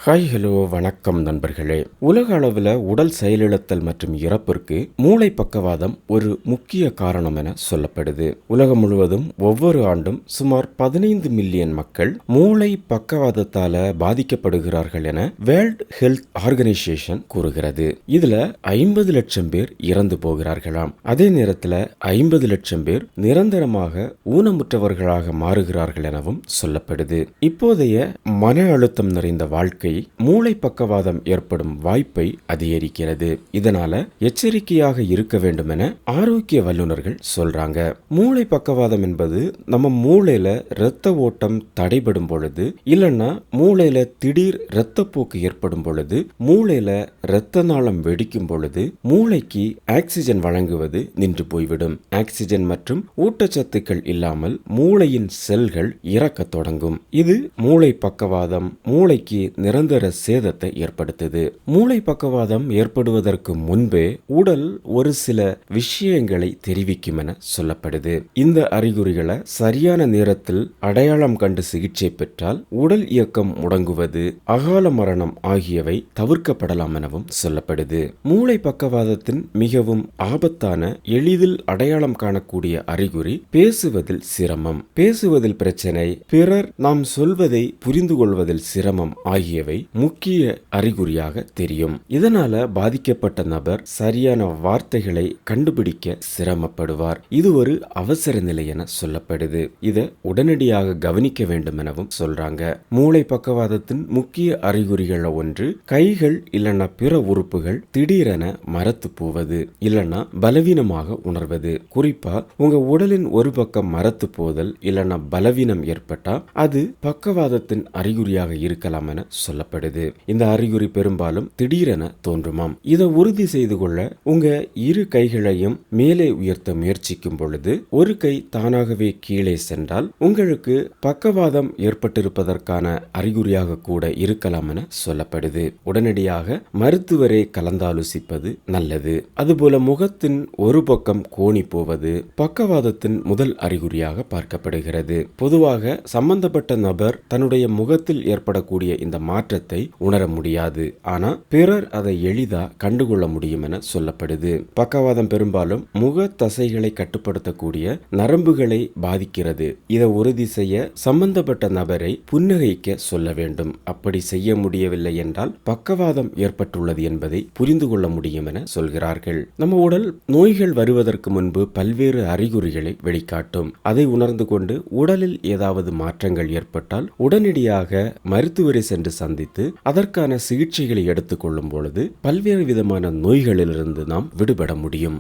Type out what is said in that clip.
Hi hello வணக்கம் நண்பர்களே. உலக அளவில் உடல் செயலிழத்தல் மற்றும் இறப்பிற்கு மூளை பக்கவாதம் ஒரு முக்கிய காரணம் என சொல்லப்படுது. உலகம் முழுவதும் ஒவ்வொரு ஆண்டும் சுமார் 15 மில்லியன் மக்கள் மூளை பக்கவாதத்தால பாதிக்கப்படுகிறார்கள் என வேர்ல்ட் ஹெல்த் ஆர்கனைசேஷன் கூறுகிறது. இதுல 50 லட்சம் பேர் இறந்து போகிறார்களாம். அதே நேரத்தில் 50 லட்சம் பேர் நிரந்தரமாக ஊனமுற்றவர்களாக மாறுகிறார்கள் எனவும் சொல்லப்படுது. இப்போதைய மன அழுத்தம் நிறைந்த வாழ்க்கை மூளை பக்கவாதம் ஏற்படும் வாய்ப்பை அதிகரிக்கிறது. இதனால எச்சரிக்கையாக இருக்க வேண்டும் என ஆரோக்கிய வல்லுநர்கள் சொல்றாங்க. மூளை பக்கவாதம் என்பது நம்ம மூளையில இரத்த ஓட்டம் தடைபடும் பொழுது, இல்லைன்னா மூளையில திடீர் இரத்தப்போக்கு ஏற்படும் பொழுது, மூளையில இரத்த நாளம் வெடிக்கும் பொழுது மூளைக்கு ஆக்சிஜன் வழங்குவது நின்று போய்விடும். ஆக்சிஜன் மற்றும் ஊட்டச்சத்துக்கள் இல்லாமல் மூளையின் செல்கள் இறக்க தொடங்கும். இது மூளை பக்கவாதம் மூளைக்கு நிரந்தர சேதத்தை ஏற்படுத்துது. மூளை பக்கவாதம் ஏற்படுவதற்கு முன்பே உடல் ஒரு சில விஷயங்களை தெரிவிக்கும் என சொல்லப்படுது. இந்த அறிகுறிகளை சரியான நேரத்தில் அடையாளம் கண்டு சிகிச்சை பெற்றால் உடல் இயக்கம் முடங்குவது, அகால மரணம் ஆகியவை தவிர்க்கப்படலாம் எனவும் சொல்லப்படுது. மூளை பக்கவாதத்தின் மிகவும் ஆபத்தான, எளிதில் அடையாளம் காணக்கூடிய அறிகுறி பேசுவதில் சிரமம், பேசுவதில் பிரச்சனை, பிறர் நாம் சொல்வதை புரிந்து கொள்வதில் சிரமம் ஆகியவை முக்கிய அறிகுறியாக தெரியும். இதனால பாதிக்கப்பட்ட நபர் சரியான வார்த்தைகளை கண்டுபிடிக்க சிரமப்படுவார். இது ஒரு அவசர நிலை என சொல்லப்படுது. இதை உடனடியாக கவனிக்க வேண்டும் எனவும் சொல்றாங்க. மூளை பக்கவாதத்தின் முக்கிய அறிகுறிகள் ஒன்று, கைகள் இல்லைன்னா பிற உறுப்புகள் திடீரென மரத்து போவது, இல்லைன்னா பலவீனமாக உணர்வது. குறிப்பா உங்க உடலின் ஒரு பக்கம் மரத்து போதல் இல்லைன்னா பலவீனம் ஏற்பட்டா அது பக்கவாதத்தின் அறிகுறியாக இருக்கலாம் என சொல்லப்படுது. இந்த அறிகுறி பெரும்பாலும் திடீரென தோன்றுமாம். இதை உறுதி செய்து கொள்ள உங்க இரு கைகளையும் மேலே உயர்த்த முயற்சிக்கும் பொழுது ஒரு கை தானாகவே கீழே சென்றால் உங்களுக்கு பக்கவாதம் ஏற்பட்டிருப்பதற்கான அறிகுறியாக கூட இருக்கலாம் என சொல்லப்படுது. உடனடியாக மருத்துவரை கலந்தாலோசிப்பது நல்லது. அதுபோல முகத்தின் ஒரு பக்கம் கோணி போவது பக்கவாதத்தின் முதல் அறிகுறியாக பார்க்கப்படுகிறது. பொதுவாக சம்பந்தப்பட்ட நபர் தன்னுடைய முகத்தில் ஏற்படக்கூடிய இந்த மாற்றத்தை உணர முடியாது. ஆனா பிறர் அதை எளிதா கண்டுகொள்ள முடியும் என சொல்லப்படுது. பக்கவாதம் பெரும்பாலும் முக தசைகளை கட்டுப்படுத்தக்கூடிய நரம்புகளை பாதிக்கிறது. இதை உறுதி செய்ய சம்பந்தப்பட்ட நபரை புன்னகைக்க சொல்ல வேண்டும். அப்படி செய்ய முடியவில்லை என்றால் பக்கவாதம் ஏற்பட்டுள்ளது என்பதை புரிந்து கொள்ள முடியும் என சொல்கிறார்கள். நம்ம உடல் நோய்கள் வருவதற்கு முன்பு பல்வேறு அறிகுறிகளை வெளிக்காட்டும். அதை உணர்ந்து கொண்டு உடலில் ஏதாவது மாற்றங்கள் ஏற்பட்டால் உடனடியாக மருத்துவரை சென்று சந்தித்து அதற்கான சிகிச்சைகளை எடுத்துக்கொள்ளும் பொழுது பல்வேறு விதமான நோய்களிலிருந்து நாம் விடுபட முடியும்.